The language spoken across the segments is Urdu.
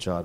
4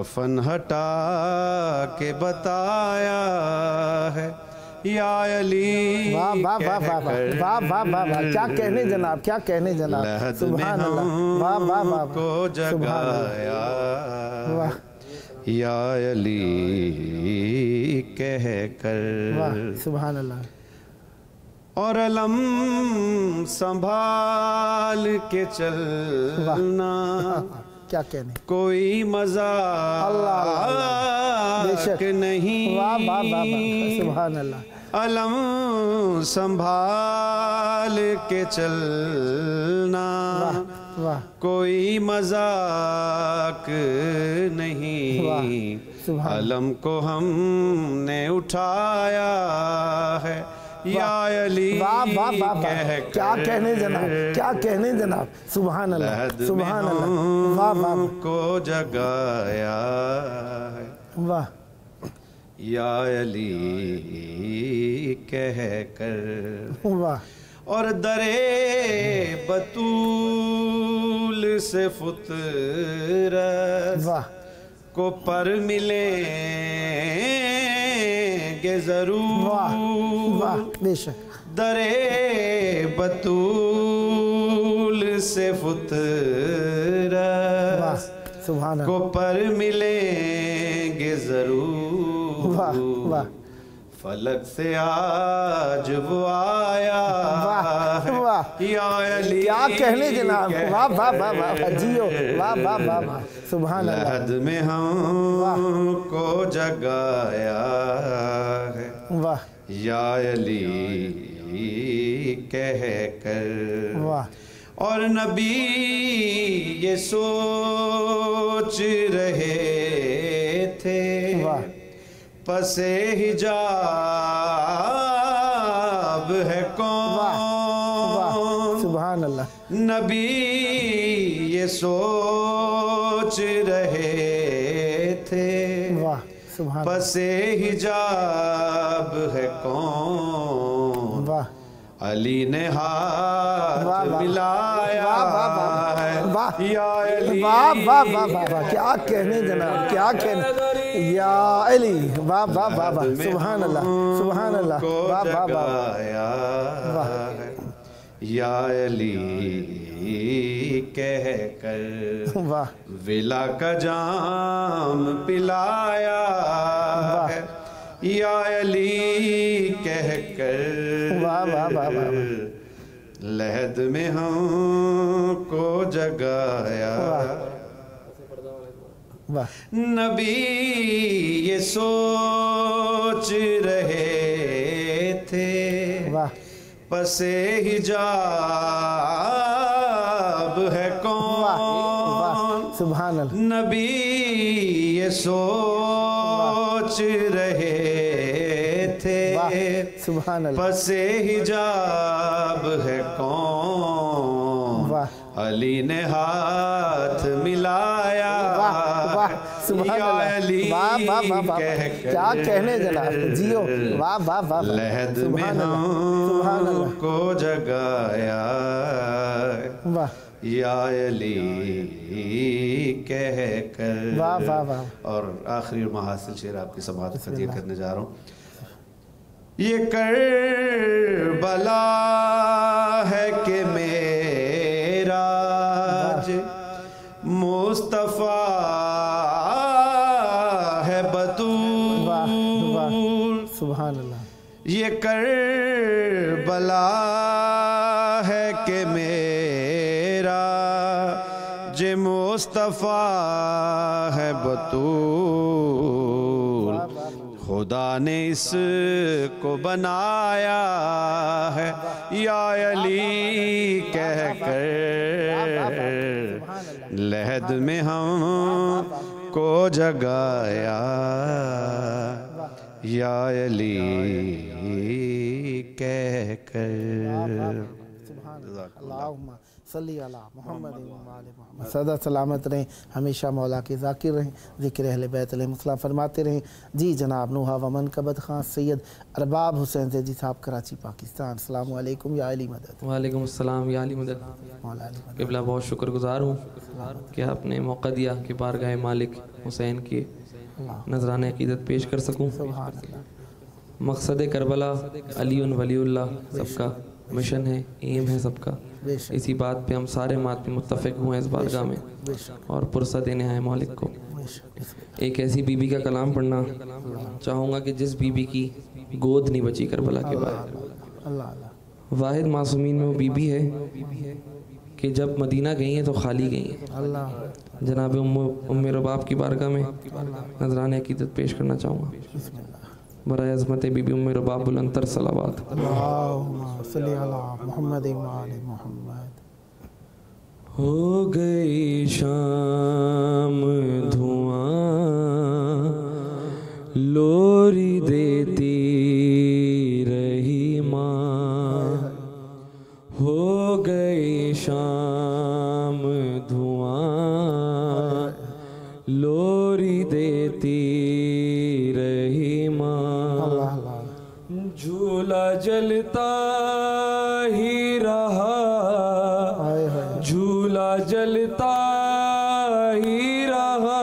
کفن ہٹا کے بتایا ہے یا علی واہ واہ واہ واہ واہ واہ واہ واہ، کیا کہنے جناب، کیا کہنے جناب، لحد میں سبحان اللہ، واہ واہ واہ ہم کو جگایا واہ یا علی کہہ کر، واہ، سبحان اللہ، اور علم سنبھال کے چلنا کیا کہنے، کوئی مذاق نہیں، واہ واہ واہ واہ، سبحان اللہ، علم سنبھال کے چلنا واہ کوئی مذاق نہیں، سبحان علم کو ہم نے اٹھایا ہے یا علی واہ واہ واہ واہ، کہہ کیا کہنے جناب، کیا کہنے جناب، سبحان اللہ، لحد میں سبحان اللہ، واہ واہ ہم کو جگایا ہے واہ، یا علی کہہ کر، واہ اور درے بطول سے فطرت واہ کو پر ملیں گے ضرور، واہ واہ، بے شک، درے بطول سے فطرت واہ سبحان کو اللہ، پر ملیں گے ضرور، واہ واہ فلک سے آج وہ آیا ہے واہ، یا علی کیا کہنے جناب، واہ واہ واہ واہ، جیو، واہ واہ واہ واہ، سبحان اللہ، لحد میں ہم کو جگایا ہے واہ یا علی کہہ کر، واہ اور نبی یہ سوچ رہے تھے واہ پس حجاب ہے واہ کون، سبحان اللہ، نبی یہ سوچ رہے تھے واہ سبحان اللہ، پس حجاب ہے کون، واہ علی نے ہاتھ واہ واہ، ملایا واہ واہ واہ، واہ یا علی واہ واہ واہ واہ، کیا کہنے جناب، کیا کہنے یا علی، واہ واہ واہ واہ، سبحان اللہ، سبحان اللہ، کو واہ واہ واہ، جگایا ہے یا علی کہہ کر، واہ ولا کا جام پلایا ہے یا علی کہہ کر، واہ واہ واہ واہ، لحد میں ہم کو جگایا، واہ نبی یہ سوچ رہے تھے واہ پس حجاب ہے واہ کون، سبحان اللہ، نبی یہ سوچ رہے تھے واہ سبحان اللہ، پس حجاب ہے کون، واہ علی نے ہاتھ ملایا واہ واہ سبحان یا اللہ، علی واہ واہ واہ واہ، کہہ کر، کیا کہنے جناب، جیو، واہ واہ واہ، لحد میں سبحان اللہ، سبحان ہم اللہ، کو جگایا واہ یا علی کہہ کر، واہ واہ واہ، اور آخری محاصل شعر آپ کی سماعت خدیر کرنے جا رہا ہوں، یہ کربلا ہے کہ میرا مصطفیٰ ہے بطول، سبحان اللہ، یہ کربلا ہے کہ میرا جے مصطفیٰ ہے بطول، خدا نے اس کو بنایا ہے یا علی کہہ کر، لحد میں ہم کو جگایا یا علی کہہ کر، سبحان اللہ، اللہم صلی علی محمد و آل محمد. سدا سلامت رہیں, ہمیشہ مولا کے ذاکر رہیں, ذکر اہل بیت علیہ السلام فرماتے رہیں. جی جناب نوحہ و منقبت خان سید ارباب حسین زیدی صاحب کراچی پاکستان. السلام علیکم یا علی مدد. وعلیکم السلام یا علی مدد. مولا علی مدد. قبلہ بہت شکر گزار ہوں کہ آپ نے موقع دیا کہ بارگاہ مالک حسین کی نذرانہ عقیدت پیش کر سکوں. سبحان اللہ. مقصد کربلا علی ولی اللہ سب کا مشن ہے, ایم ہے سب کا. بے شک اسی بات پہ ہم سارے مات متفق ہوئے اس بارگاہ میں بے شک اور پرسہ دینے آئے مالک کو. بے شک. ایک ایسی بی بی کا کلام پڑھنا چاہوں گا کہ جس بی بی کی گود نہیں بچی کربلا کے بعد. اللہ اللہ. واحد معصومین میں وہ بی بی ہے کہ جب مدینہ گئی ہیں تو خالی گئی ہیں. اللہ. جناب ام رباب کی بارگاہ میں نذرانہ عقیدت پیش کرنا چاہوں گا. بسم اللہ. برائے عظمت بی بی ام رباب بلندتر صلوات. اللہم صلی علی محمد و آل محمد. ہو گئی شام دھواں لوری دیتی رہی ماں. ہو گئی شام دھواں لوری دیتی رہی ماں. اللہ اللہ. جھولا جلتا ہی رہا, آئے ہائے. جھولا جلتا ہی رہا,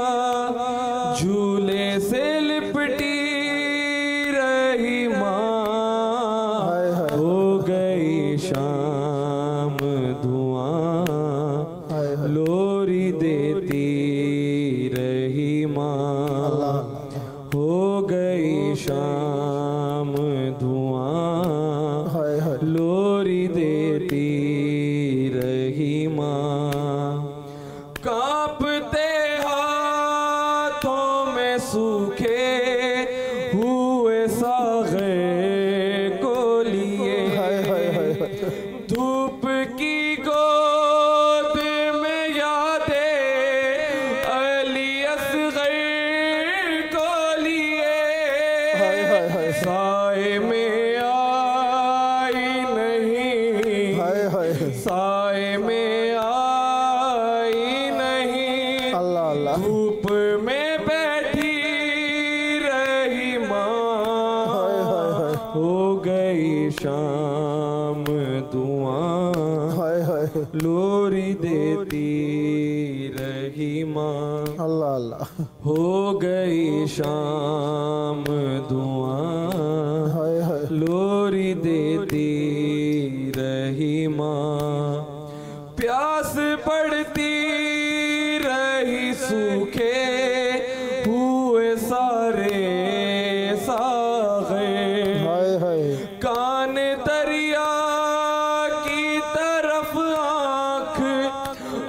جھولے سے لپٹی رہی ماں. آئے ہائے. ہو گئی شام دھواں آئے ہائے. لوری دیتی رہی ماں. اللہ. ہو گئی شام دھواں ہائے ہائے. لوری دیتی رہی ماں. کانپتے ہاتھوں میں سوکھے ہوئے ساغے کو لیے, ہائے ہائے ہائے. دھوپ کی گود میں یادیں علی اصغر کو لیے. ہائے ہائے ہائے. سائے میں آئی نہیں, ہائے ہائے. سائے میں آئی نہیں, اللہ اللہ. دھوپ میں بیٹھی رہی ماں. ہائے ہائے ہائے. ہو گئی شام دعاں ہائے ہائے. لوری دیتی رہی ماں. اللہ اللہ. ہو گئی شام دعاں ہائے ہائے. لوری دیتی رہی ماں. پیاس پڑتی رہی سوکھے ہوئے سارے ساغے, ہائے ہائے. کان دریا کی طرف آنکھ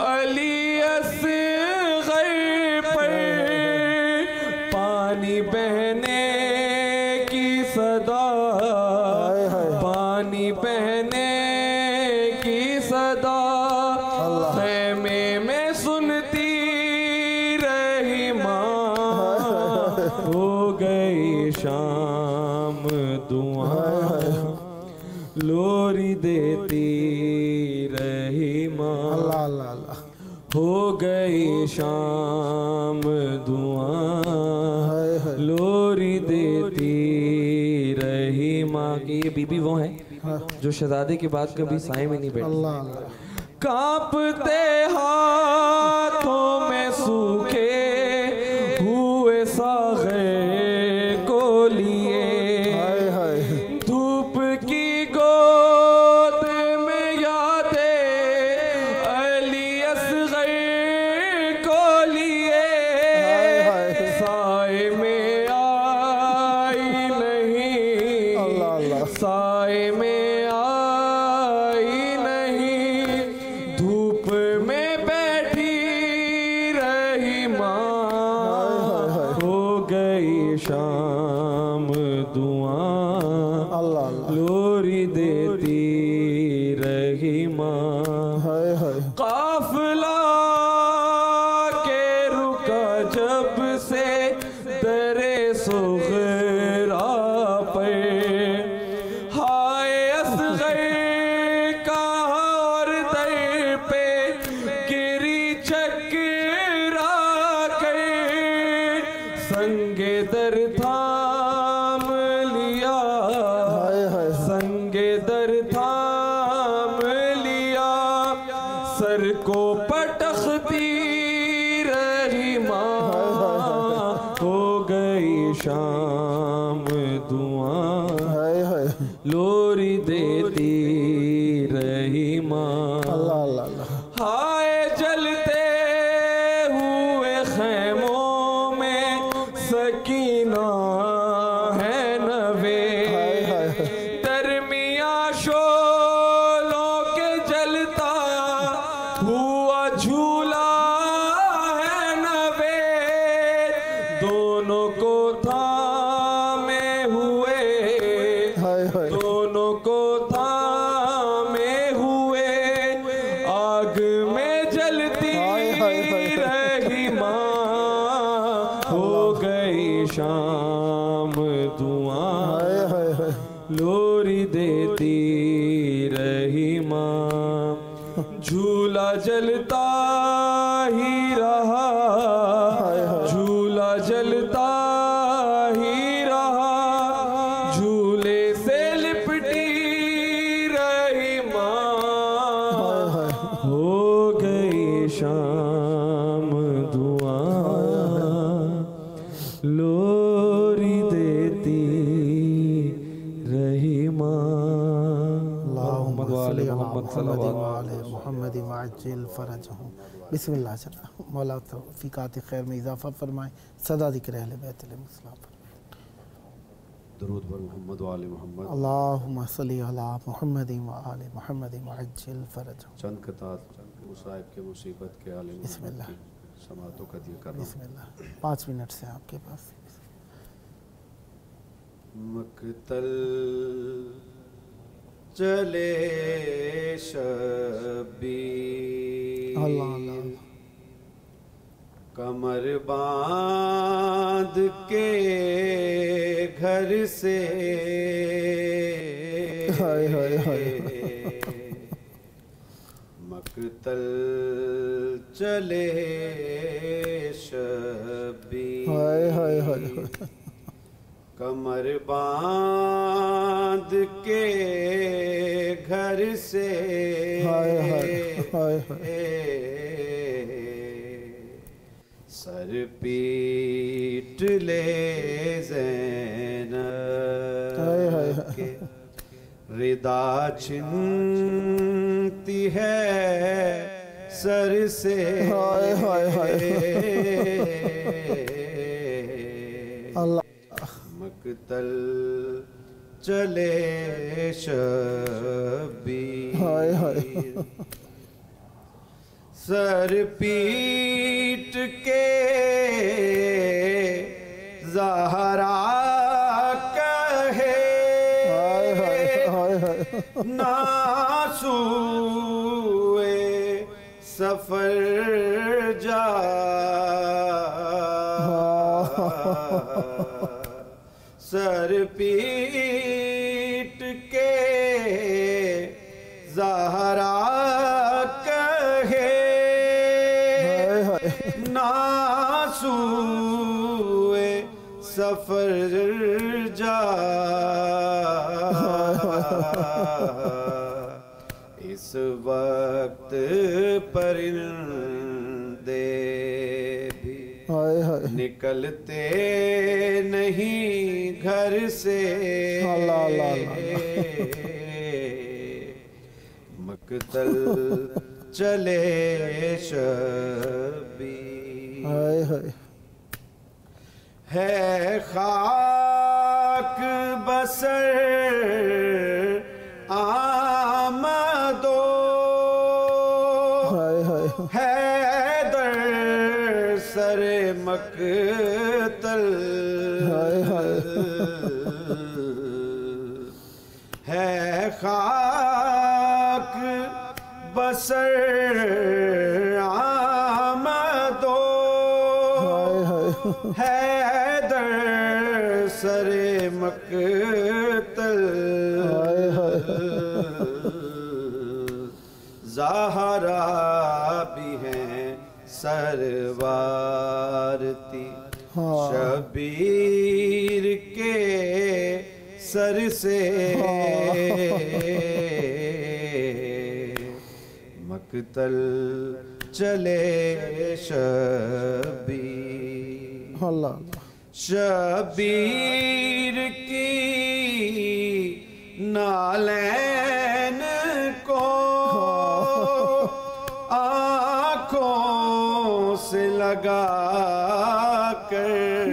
علی اصغر پر, پانی بہنے کی صدا, ہائے ہائے. پانی بہنے کی صدا, خیمے میں سنتی رہی ماں. ہو گئی شام دعاں لوری دیتی رہی ماں. اللہ اللہ اللہ. ہو گئی شام دعاں ہائے ہائے. لوری دیتی رہی ماں. کہ یہ بی بی وہ ہیں جو شہزادے کے بعد کبھی سائے میں نہیں بیٹھی. اللہ اللہ. کانپتے ہاتھوں میں سوکھے ہوئے ساغے کو لیے, ہائے ہائے. دھوپ کی گود میں یادیں علی اصغر کو لیے. ہائے ہائے. سائے میں آئی نہیں, اللہ اللہ. سائے میں آئی نہیں, دھوپ میں بیٹھی رہی ماں. ہو گئی شام دعاں اللہ اللہ. لوری دیتی رہی ماں. ہائے ہائے. قافلہ کے رکا جب سے درِ صغرا پر, ہائے اصغر کا اور در پہ در تھام لیا سنگ در تھام لیا سر کو پٹختی رہی ماں ہو گئی شام دعا لوری دیتی رہی ماں ہائے جلتے ہوئے خیموں میں سکینہ ہے نوے درمیاں شولوں کے جلتا ہوا جھولا ہے نوے دونوں کو تھامے ہوئے دونوں کو تھامے ہوئے آگ میں جلتی رہی ماں ہو گئی شام دعا لوری دیتی رہی ماں جھولا جلتا ہی رہا جھولا جلتا ہی رہا جھولے سے لپٹی رہی ماں ہو گئی شام دعا لوری دیتی رہی ماں اللہم صلی علی محمد وعلی محمد وعجل فرجہم بسم اللہ چلا مولا توفیقات خیر میں اضافہ فرمائیں صدا ذکر اہل بیت علیہ السلام درود بر محمد وعلی محمد اللہم صلی علی محمد وعلی محمد وعجل فرجہم چند قطعات مصائب کے مصیبت کے عالم بسم اللہ کی سماعتوں کا دیا کر رہا بسم اللہ 5 منٹ سے آپ کے پاس مقتل چلے شبیر اللہ اللہ کمر باندھ کے گھر سے مقتل چلے شبیر کمر باندھ کے گھر سے سر پیٹ لے زینب کے ردا چھنتی ہے سر سے مقتل چلے شبیر سر پیٹ کے زہرا کہے ناسوئے سفر جا سر پیٹ کے زہرا کہے ناسوئے سفر جا اس وقت پرندے بھی نکلتے نہیں گھر سے مقتل چلے شبیر ہے خاک بسر آمدو حیدر سر مقتل ہے خاک بسر آمدو حیدر سر مقتل زہرا بھی ہیں سروارتی شبیر کے سر سے مقتل چلے شبیر، اللہ شبیر کی نالین کو آنکھوں سے لگا کر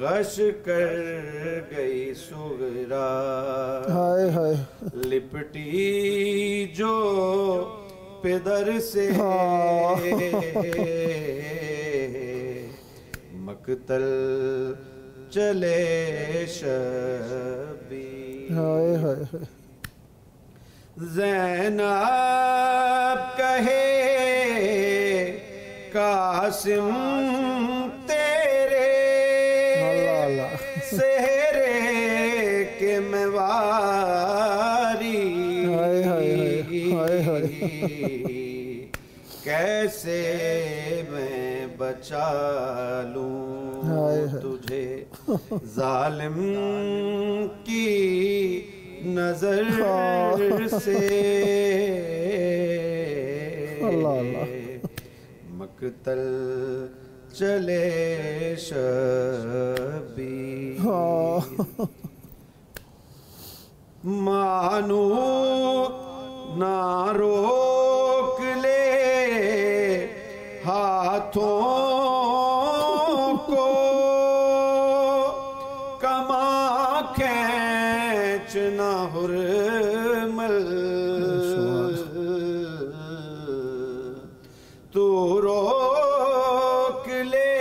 غش کر گئی صغرا، ہائے ہائے لپٹی جو پدر سے مقتل چلے شبیر، ہائے ہائے زینب کہے قاسم تیرے سہرے کے میں واری، کیسے میں بچا لوں تجھے ظالم کی نظر سے، مقتل چلے شبیر، مانو نہ روک لے ہاتھوں کو، کما کھینچنا حرمل، تو روک لے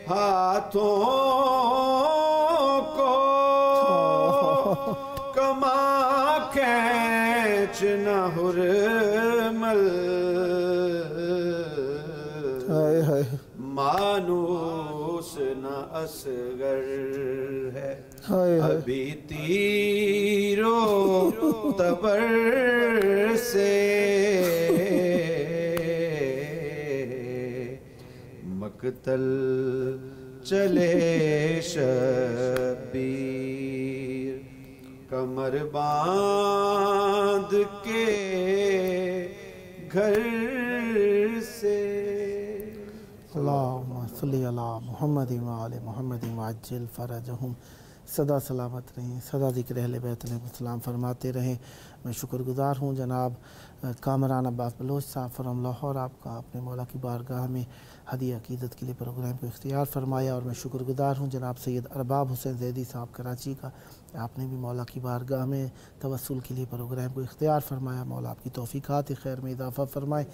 ہاتھوں کو، کما کھینچنا حرمل، مانوس نہ اصغر ہے ابھی تیرو تبر سے، مقتل چلے شبیر، کمر باندھ کے گھر سے۔ اللہم صلی علی محمد وآل محمد وعجل فرجہم۔ سدا سلامت رہیں، سدا ذکر اہل بیت علیہ السلام فرماتے رہیں۔ میں شکر گزار ہوں جناب کامران عباس بلوچ صاحب فرم لاہور، آپ کا اپنے مولا کی بارگاہ میں ہدیہ عقیدت کے لیے پروگرام کو اختیار فرمایا، اور میں شکر گزار ہوں جناب سید ارباب حسین زیدی صاحب کراچی کا، آپ نے بھی مولا کی بارگاہ میں توسل کے لیے پروگرام کو اختیار فرمایا۔ مولا آپ کی توفیقات خیر میں اضافہ فرمائے،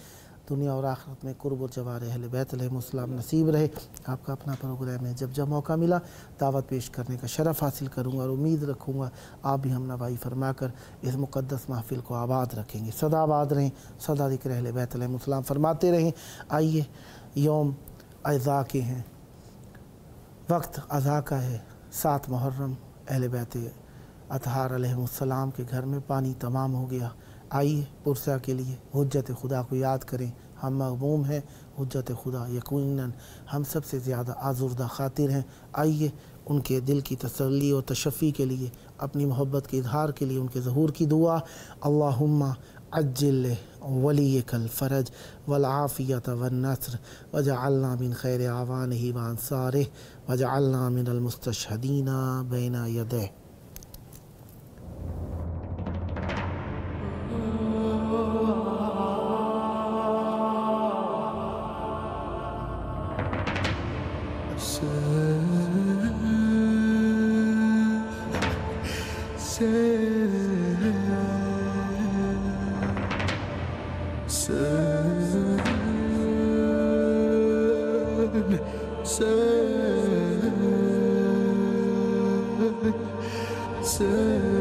دنیا اور آخرت میں قرب و جوار اہل بیت علیہ السلام نصیب رہے۔ آپ کا اپنا پروگرام ہے، جب جب موقع ملا دعوت پیش کرنے کا شرف حاصل کروں گا، اور امید رکھوں گا آپ بھی ہم نوائی فرما کر اس مقدس محفل کو آباد رکھیں گے۔ سدا آباد رہیں، سدا ذکر اہل بیت علیہ السلام فرماتے رہیں۔ آئیے یوم اعزاء کے ہیں، وقت عزا کا ہے، 7 محرم، اہل بیت اطہار علیہ السلام کے گھر میں پانی تمام ہو گیا۔ آئیے پرسہ کے لیے حجت خدا کو یاد کریں۔ ہم مغموم ہیں، حجت خدا یقیناً ہم سب سے زیادہ آزردہ خاطر ہیں۔ آئیے ان کے دل کی تسلی و تشفی کے لیے، اپنی محبت کے اظہار کے لیے ان کے ظہور کی دعا۔ اللہم عجل ولیک الفرج والعافیت والنصر وجعلنا من خیر اعوانہ وانصارہ وجعلنا من المستشہدین بین یدہ۔ Sen